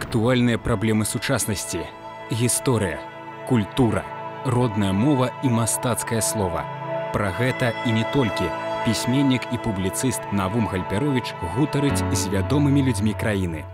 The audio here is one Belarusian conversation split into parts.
Актуальныя праблемы сучаснасці, гісторыя, культура, родная мова і мастацкае слова. Пра гэта і не толькі пісьменнік і публіцыст Навум Гальперовіч гутарыць з вядомымі людзьмі краіны.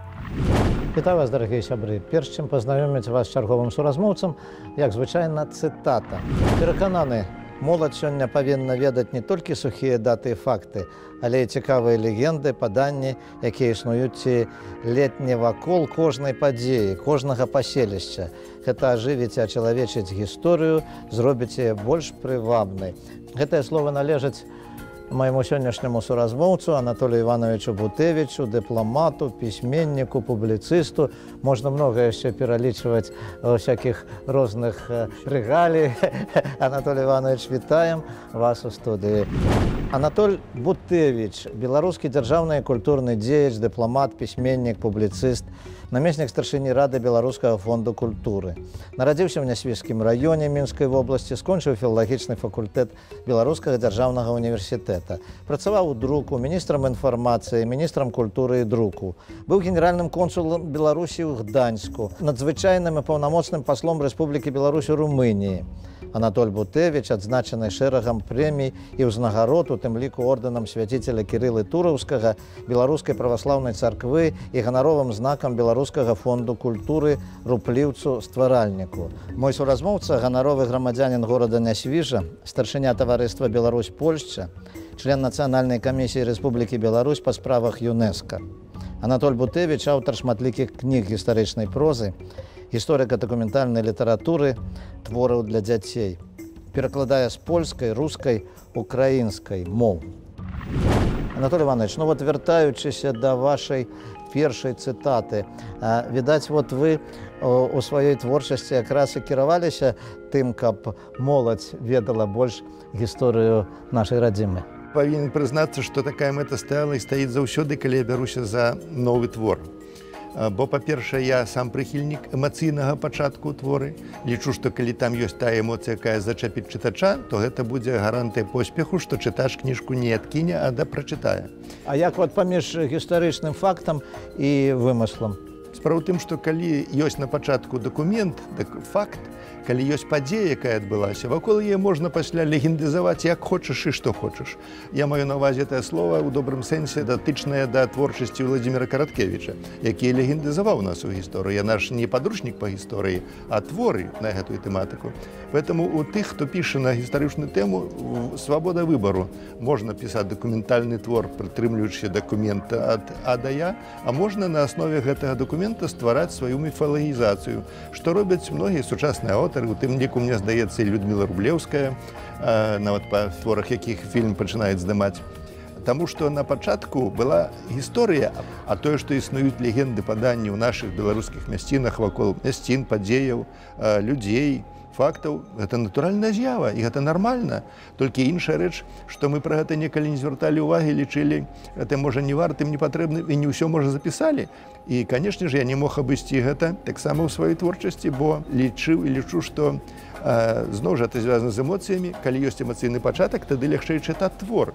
Вітаю вас, дарагія сябры. Перш чым пазнаёміць вас з чарговым суразмоўцам, як звычайна, цытата. Перакананы, моладзь сёння павінна ведаць не толькі сухія даты і факты, але і цікавыя легенды, паданні, якія існуюць ці ледзь вакол кожнай падзеі, кожнага паселішча. Гэта ажывіць і ачалавечыць гісторыю, зробіць яе больш прывабнай. Гэтае слово належыць моему сённяшняму суразмоўцу Анатолію Івановичу Бутэвічу, дыпламату, пісьменніку, публіцысту. Можна многа яшчэ пералічваць всякіх розных рэгалій. Анатолій Іванович, вітаем вас у студыі. Анатоль Бутэвіч, беларускі дзяржаўны і культурны дзеяч, дыпламат, пісьменнік, публіцыст, намеснік старшыні Рады Беларускага фонду культуры. Нарадзіўся ў Нясвіжскім раёне Мінскай вобласці, скончыў філалагічны факультэт Беларускага дзяржаўнага універсітэта. Працаваў у друку, міністрам інфармацыі, міністрам культуры і друку. Быў генеральным консулам Беларусі ў Гданьску, надзвычайным і паўнамоцным паслом Рэспублікі Беларусь у Румыніі. Анатоль Бутэвіч адзначаны шэрагам прэмій і ўзнагарод, у тым ліку ордэнам свяціцеля Кірылы Тураўскага, Беларускай праваслаўнай царквы і ганаровым знакам Беларускага фонду культуры рупліўцу-стваральніку. Мой суразмоўца, ганаровы грамадзянін горада Нясвіжа, старшыня таварыства Беларусь-Польшча, член Нацыянальнай камісіі Рэспублікі Беларусь па справах ЮНЕСКО. Анатоль Бутэвіч, аўтар шматлікіх кніг гістарычнай прозы, гісторыка-дакументальнай літаратуры, твораў для дзяцей. Перакладае з польскай, рускай, украінскай моў. Анатолий Иванович, вяртаючыся да вашай першай цытаты, відаць, вы у сваёй творчасці якраз і кіраваліся тым, каб моладзь ведала больш гісторыю нашай радзімы. Павінен прызнацца, што такая мэта стаяла і стаіць заўсёды, калі я бяруся за новы твор. Бо, па-першае, я сам прыхільнік эмацыйнага пачатку творы. Лічу, што калі там ёсць тая эмоцыя, якая зачапіць чытача, то гэта будзе гарантыя поспеху, што чытач кніжку не адкіне, а прачытае. А як паміж гістарычным фактам і вымыслам? Справа ў тым, што калі ёсць на пачатку дакумент, факт, калі ёсць падзея, якая адбылася, вакол яе можна пасля легендызаваць як хочаш і што хочаш. Я маю на ўвазе тае слова ў добрым сэнсе датычнае да творчасці Владзіміра Караткевіча, які легендызаваў нас у гісторыю. Я наш не падручнік па гісторыі, а творы на гэтую тэматыку. Поэтому у тых, хто піша на гістарычную тэму, свабода выбару. Можна пісаць дакументальны твор, прытрымліваючы дакумента ад А да Я, а можна на аснове гэтага дакумента ствараць сваю міфалагізацыю, што робяць многія сучасныя аўтары, у тым ліку, мне здаецца, і Людміла Рублеўская, нават па творах якіх фільм пачынаюць здымаць. Таму што на пачатку была гісторыя, а тое, што існуюць легенды паданні ў нашых беларускіх мясцінах вакол мясцін, падзеяў, людзей, фактаў, гэта натуральная з'ява, і гэта нармальна. Толькі іншая рэч, што мы пра гэта некалі не звярталі ўвагі, лічылі, гэта можа не вартым, не патрэбным, і не ўсё можа запісалі. І, канешне ж, я не мог абысці гэта таксама ў сваёй творчасці, бо лічыў і лічу, што зноў жа гэта звязана з эмоцыямі. Калі ёсць эмацыйны пачатак, тады лягчэй чытаць твор.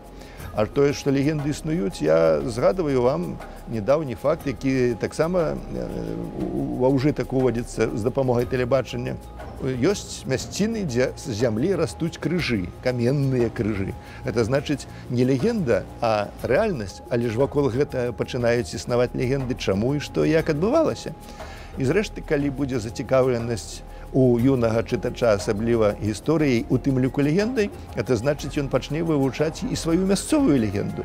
А тое, што легенды існуюць, я згадваю вам недаўні факт, які таксама ва ўжытак уводзіцца з дапамогай тэлебачання. Ёсць мясціны, дзе з зямлі растуць крыжы, каменныя крыжы. Гэта значыць не легенда, а рэальнасць, але ж вакол гэта пачынаюць існаваць легенды, чаму і што, як адбывалася. І зрэшты, калі будзе зацікаўленасць у юнага чытача, асабліва гісторыяй, у тым ліку легендай, гэта значыць, ён пачне вывучаць і сваю мясцовую легенду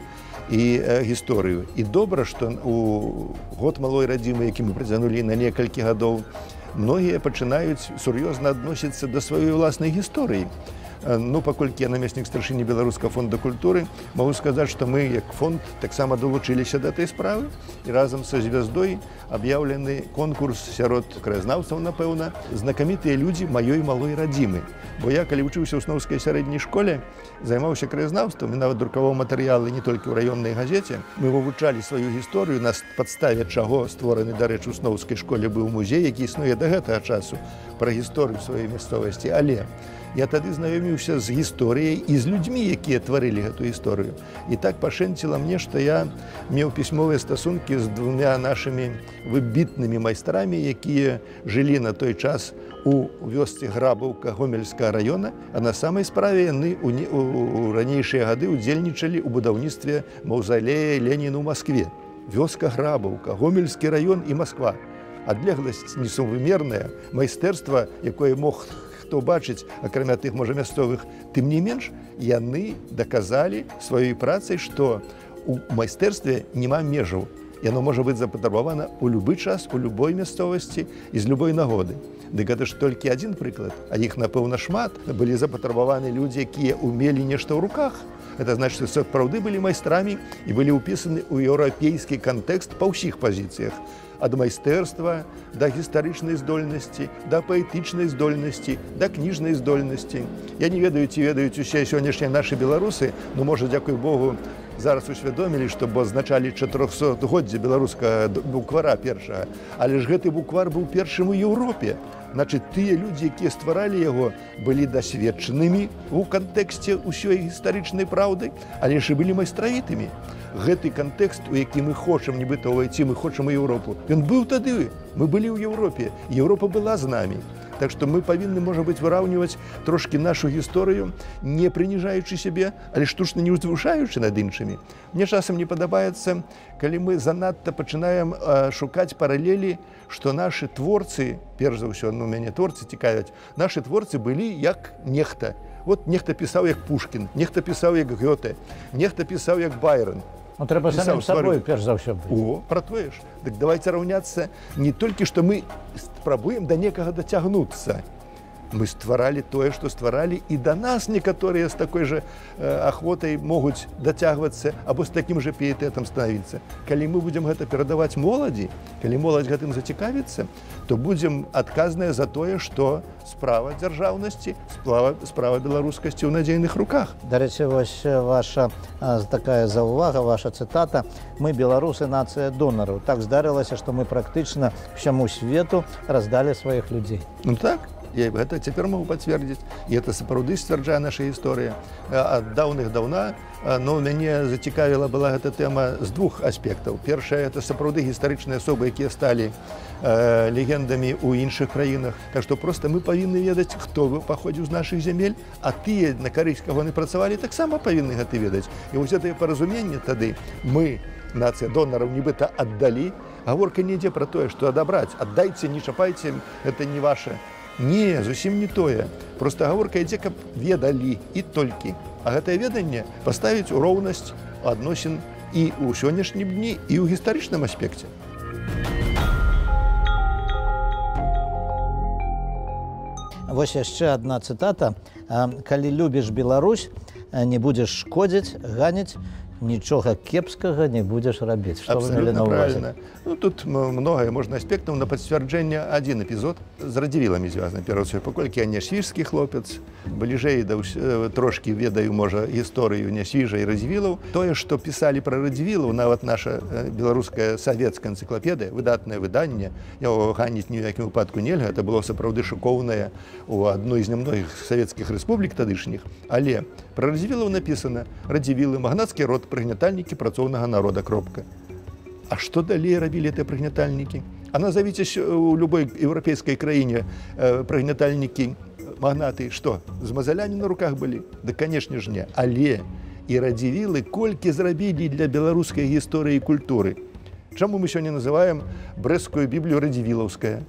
і гісторыю. І добра, што у год малой радзімы, які мы працягнулі на некалькі гадоў, многія пачынаюць сур'ёзна адносіцца да сваёй уласнай гісторыі. Паколькі я намеснік старшыні Беларускага фонда культуры, магу сказаць, што мы, як фонд, таксама далучыліся да гэтай справы, і разам са звяздой аб'яўлены конкурс сярод краязнаўцаў, напэўна, знакамітыя людзі маёй малой радзімы. Бо я, калі вучыўся ў сноўскай сярэдняй школе, займаўся краязнаўствам і нават друкаваў матэрыялы не толькі ў раённай газеце. Мы вывучалі сваю гісторыю, на падставе чаго створаны, дарэчы, у сноўскай школе быў музей, які існуе да гэтага часу, пра гісторыю сваёй мясцовасці. Але Я тады знаёміўся з гісторыяй і з людзьмі, якія тварылі гэту гісторыю. І так пашэнціла мне, што я меў пісьмовыя стасункі з двумя нашымі выбітнымі майстрамі, якія жылі на той час у вёсцы Грабаўка Гомельскага раёна, а на самай справе яны у ранейшыя гады удзельнічалі ў будаўніцтве маўзалея Леніна ў Маскве. Вёска Грабаўка, Гомельскі раён і Масква. Адлегласць несумвымерная, майстэрства, якое мог хто бачыць, акрамя тых, можа, мясцовых, тым не менш, яны даказалі сваёй працай, што у майстэрстве няма межаў. Яно можа быць запатрабавана ў любы час, у любой мясцовасці і з любой нагоды. Дык гэта ж толькі адзін прыклад, а іх, напэўна, шмат. Былі запатрабаваны людзі, якія ўмелі нешта ў руках. Гэта значыць, што сапраўды былі майстрамі і былі ўпісаны ў еўрапейскі кантэкст па ўсіх пазіцыях. Ад майстэрства да гістарычнай здольнасці, да паэтычнай здольнасці, да кніжнай здольнасці. Я не ведаю, ці ведаюць усе сённяшнія нашы беларусы, но, можа, дзякуй Богу, зараз усвядомілі, што бо адзначалі 400-годдзе беларускага буквара першага. Але ж гэты буквар быў першым у Еўропе. Значыць, тыя людзі, якія стваралі яго, былі дасведчанымі ў кантэксце ўсёй гістарычнай праўды, але ж і былі майстравітымі. Гэты кантэкст, у які мы хочам нібыта ўвайці, мы хочам у Еўропу. Ён быў тады, мы былі ў Еўропе, Еўропа была з намі. Так што мы павінны, можа быць, выраўніваць трошкі нашу гісторыю, не прыніжаючы сябе, але штучна не ўзвышаючы над іншымі. Мне часам не падабаецца, калі мы занадта пачынаем шукаць паралелі, што нашы творцы, перш за ўсё, мяне творцы цікавяць, нашы творцы былі як нехта. Вот нехта пісаў як Пушкін, нехта пісаў як Гёте, нехта пісаў як Байрон. Ну, трэба самим сабой, перш за ўсё быць. О, пра тое ж. Дык давайце раўняцца не толькі, што мы спрабуем да некага дацягнуцца. Мы стваралі тое, што стваралі, і да нас некаторыя з такой жа ахвотай могуць дацягвацца або з такім жа піетэтам станавіцца. Калі мы будзем гэта перадаваць моладзі, калі моладзь гэтым зацікавіцца, то будзем адказныя за тое, што справа дзяржаўнасці, справа беларускасці ў надзейных руках. Дарэчы, вось ваша такая заўвага, ваша цытата: «Мы, беларусы, нацыя донараў». Так здарылася, што мы практычна ўсяму свету раздалі сваіх людзей. Ну так. Я гэта цяпер могу пацвердзіць, і это сапраўды сцвярджае наша гісторыя. Ад даўных-даўна, но мяне зацікавіла была гэта тэма з двух аспектаў. Першае, это сапраўды гістарычныя асобы, якія сталі легендамі ў іншых краінах. Так што проста мы павінны ведаць, хто паходзіў з нашых зямель, а тыя, на карысць каго яны працавалі, таксама павінны гэта ведаць. І вось гэтае паразуменне тады мы, нацыя донараў, нібыта аддалі. Гаворка не ідзе пра тое, што адабраць, аддайце, не чапайце, гэта не ваше. Не, зусім не тое. Проста гаворка ідзе, каб ведалі і толькі. А гэтае веданне паставіць у роўнасць адносін і ў сённяшнім дні, і ў гістарычным аспекце. Вось яшчэ адна цытата: «Калі любіш Беларусь, не будзеш шкодзіць, ганіць, нічога кепскага не будзеш рабіць». Што вы мелі на ўвазе? Правильно. Ну, тут многое можна аспектаў. На пацвярджэнне адзін эпізод з радзівіламі звязаны. Першае, паколькі я не свіжскі хлопец, бліжэй да трошкі ведаю, можа, гісторыю нясвіжа і радзівілаў. Тое, што пісалі пра радзівілаў, нават наша беларуская савецкая энцыклапедыя, выдатнае выданне, яго ганіць ні ў якім выпадку нельга, это было сапраўды шыкоўнае у адной з нямногіх савецкіх рэспублік тадышніх. Але пра радзівілаў напісана: радзівілы, магнацкі род, прыгнятальнікі працоўнага народа, кропка. А што далей рабілі гэтыя прыгнятальнікі? А назавіце у любой еўрапейскай краіне прыгнятальнікі, магнаты, што? З мазалямі на руках былі? Да, канешне ж не. Але і радзівілы колькі зрабілі для беларускай гісторыі і культуры. Чаму мы сёння называем брэсцкую біблію радзівілаўская?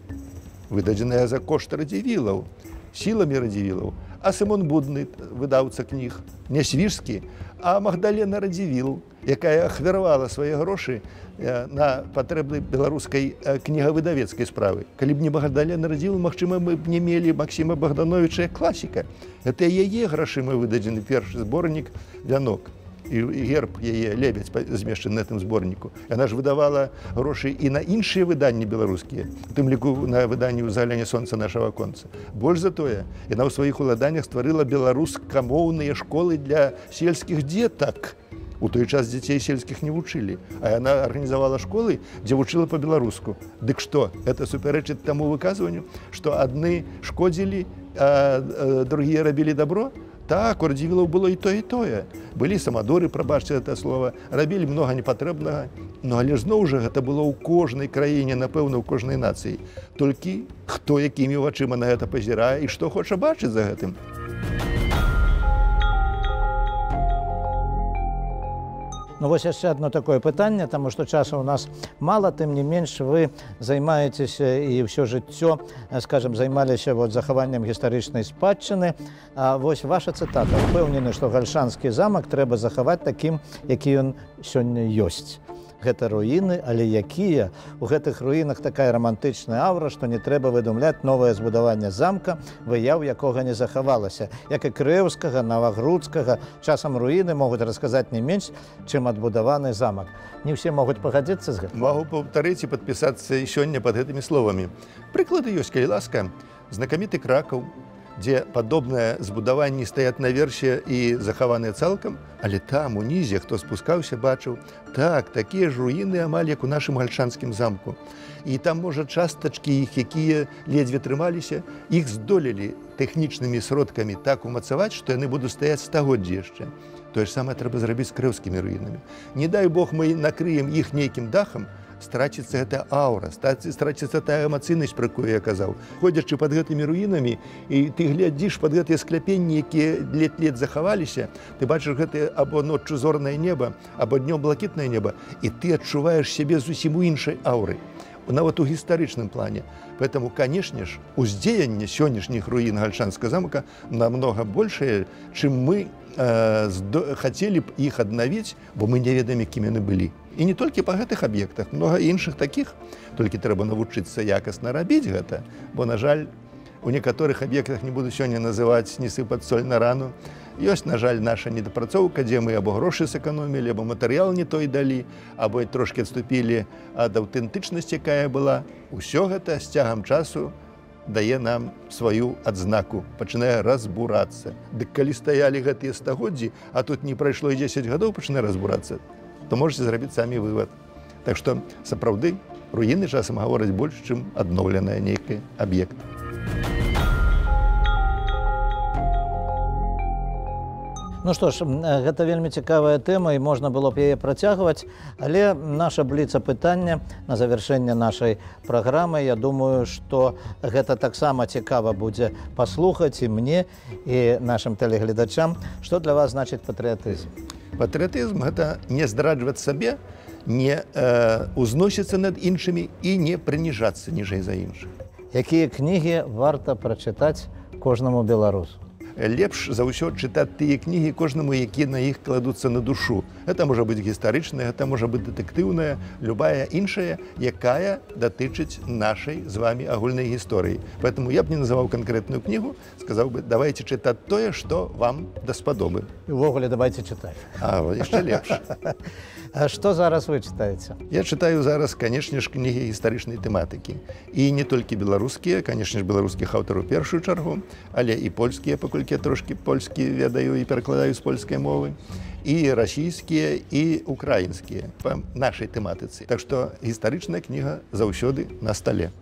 Выдадзеная за кошт радзівілаў, сіламі радзівілаў. А Сымон Будны, выдаўца кніг, не свіжскі, а Магдалена Радзівіл, якая ахвяравала свае грошы на патрэбы беларускай кнігавыдавецкай справы. Калі б не Магдалена Радзівіл, магчыма, мы б не мелі Максіма Богдановича як класіка. Это яе грашыма выдадзены першы зборнік «Вянок». І герб яе «Лебедзь» змешчаны на гэтым зборніку. Яна ж выдавала грошы і на іншыя выданні беларускія, у тым ліку на выданні «Узагляне сонца нашага конца». Больш за тое, яна ў сваіх уладаннях стварыла беларускамоўныя школы для сельскіх дзетак. У той час дзяцей сельскіх не вучылі, а яна арганізавала школы, дзе вучыла па-беларуску. Дык што, гэта супярэчыць таму выказванню, што адны шкодзілі а другие рабілі добро? Так, у радзівілаў было і тое. Былі самадоры, прабачце гэта слова, рабілі многа непатрэбнага, но але зноў жа гэта было ў кожнай краіне, напэўна, ў кожнай нацыі. Толькі хто якімі вачыма на гэта пазірае і што хоча бачыць за гэтым. Ну вось яшчэ одно такое пытанне, таму што часу у нас мала, тым не менш вы займаецеся і ўсё жыццё, скажем, займаліся захаваннем гістарычнай спадчыны. Вось ваша цытата: «Упэўнены, што Гальшанскі замак трэба захаваць такім, які ён сёння ёсць. Гэта руіны, але якія? У гэтых руінах такая романтычная аўра, што не трэба выдумляць новае збудаванне замка, выяў якога не захавалася. Як і Крэўскага, Навагрудскага, часам руіны могуць расказаць не менш, чым адбудаваны замак». Не ўсе могуць пагадзіцца з гэтым. Магу паўтарыць і падпісацца сёння пад гэтымі словамі. Прыклады ёсць, калі ласка. Знакаміты Кракаў, дзе падобныя збудаванні стаят наверсе і захаваныя цалкам, але там, унізе, хто спускаўся, бачыў, так, такія ж руіны амаль як у нашым гальшанскім замку. І там, можа, частачкі іх, якія ледзьве трымаліся, іх здолелі тэхнічнымі сродкамі так умацаваць, што яны будуць стаяць стагоддзі яшчэ. Тое ж самае трэба зрабіць з крэўскімі руінамі. Не дай Бог мы накрыем іх нейкім дахам, страціцца гэта аўра, страціцца тая эмацыйнасць, пра якую я казаў. Ходзячы пад гэтымі руінамі, і ты глядзіш пад гэтыя скляпенні, якія лет захаваліся, ты бачыш гэтае або ноччу зорнае неба, або днём блакітнае неба, і ты адчуваеш сябе зусім у іншай аўры, нават у гістарычным плане. Поэтому, конечно ж, уздзеянне сённяшніх руін Гальшанскага замка намного большее, чым мы хацелі б іх аднавіць, бо мы не ведаем, якімі яны былі. І не толькі па гэтых аб'ектах, многа іншых такіх, толькі трэба навучыцца якасна рабіць гэта, бо, на жаль, у некаторых аб'ектах, не буду сёння называць, не сыпаць соль на рану, ёсць, на жаль, наша недапрацоўка, дзе мы або грошы сэканомілі, або матэрыял не той далі, або трошкі адступілі ад аўтэнтычнасці, якая была. Усё гэта з цягам часу дае нам сваю адзнаку, пачынае разбурацца. Дык калі стаялі гэтыя стагоддзі, а тут не прайшло і 10 гадоў, пачынае разбурацца, то можете зрабіць самі вывад. Так што, сапраўды, руіны часам гавораць больш, чым адноўленая нейкі аб'ект. Ну што ж, гэта вельмі цікавая тэма, і можна было б яе працягваць, але наша бліцапытанне на завяршэнне нашай праграмы, я думаю, што гэта таксама цікава будзе паслухаць і мне, і нашым тэлегледачам. Што для вас значыць патрыятызм? Патрыятызм – гэта не здраджваць сабе, не узносіцца над іншымі і не прыніжацца ніжэй за іншых. Якія кнігі варта прачытаць кожнаму беларусу? Лепш за ўсё чытаць тыя кнігі кожнаму, якія на іх кладуцца на душу. Гэта можа быць гістарычная, гэта можа быць дэтэктыўная, любая іншая, якая датычыць нашай з вами агульнай гісторыі. Поэтому я б не называў канкрэтную кнігу, сказаў бы, давайте чытаць тое, што вам даспадобы. І ўвогуле давайте чытаць. Яшчэ лепш. А што зараз вы чытаеце? Я чытаю зараз, канешне ж, кнігі гістарычнай тэматыкі. І не толькі беларускія, канешне ж, беларускіх аўтараў у першую чаргу, але і польскія, паколькі я трошкі польскі ведаю і перакладаю з польскай мовы, і расійскія, і украінскія па нашай тэматыцы. Так што гістарычная кніга заўсёды на стале.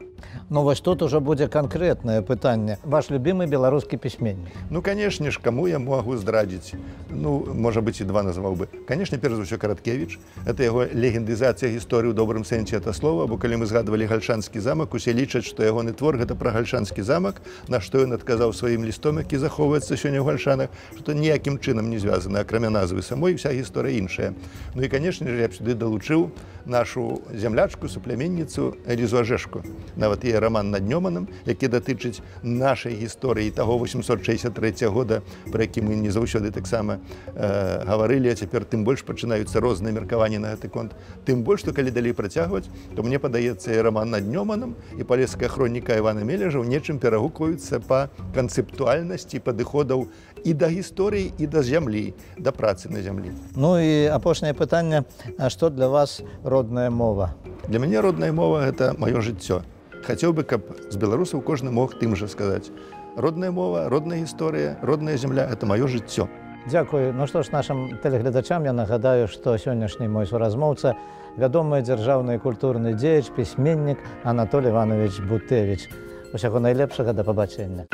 Ну вось тут ужо будзе канкрэтнае пытанне. Ваш любімы беларускі пісьменнік? Ну, канешне ж, каму я могу здрадзіць? Ну, можа быць, і два назваў бы. Канешне, перш за ўсё, Караткевіч. Это яго легендызацыя гісторыі ў добрым сэнсе гэта слова, бо калі мы згадвалі Гальшанскі замак, усе лічаць, што ягоны твор гэта пра Гальшанскі замак, на што ён адказаў сваім лістом, які захоўваецца сёння ў Гальшанах, што ніякім чынам не звязана, акрамя назвы самой, вся гісторыя іншая. Ну і, канешне ж, я б сюды далучыў нашу зямлячку, супляменніцу Элізу Ажэшку. Нават яе роман «Над Нёманам», які датычыць нашай гісторыі таго 863 года, пра які мы не заўсёды таксама гаварылі, а цяпер тым больш пачынаюцца розныя меркаванні на гэты конт. Тым больш, што калі далей працягваць, то мне падаецца, і роман «Над Нёманам», і палеская хроніка Івана Мележа ў нечым перагукваюцца па канцэптуальнасці падыходаў і да гісторыі, і да зямлі, да працы на зямлі. Ну і апошняе пытанне, а што для вас родная мова? Для мяне родная мова – гэта маё жыццё. Хацеў бы, каб з беларусаў кожны мог тым жа сказаць. Родная мова, родная гісторыя, родная зямля – гэта маё жыццё. Дзякую. Ну што ж, нашым тэлегледачам я нагадаю, што сённяшні мой суразмоўца – вядомы дзяржаўны і культурны дзеяч, пісьменнік Анатолій Іванович Бутэвіч. Усяго найлепшага, да пабачэння.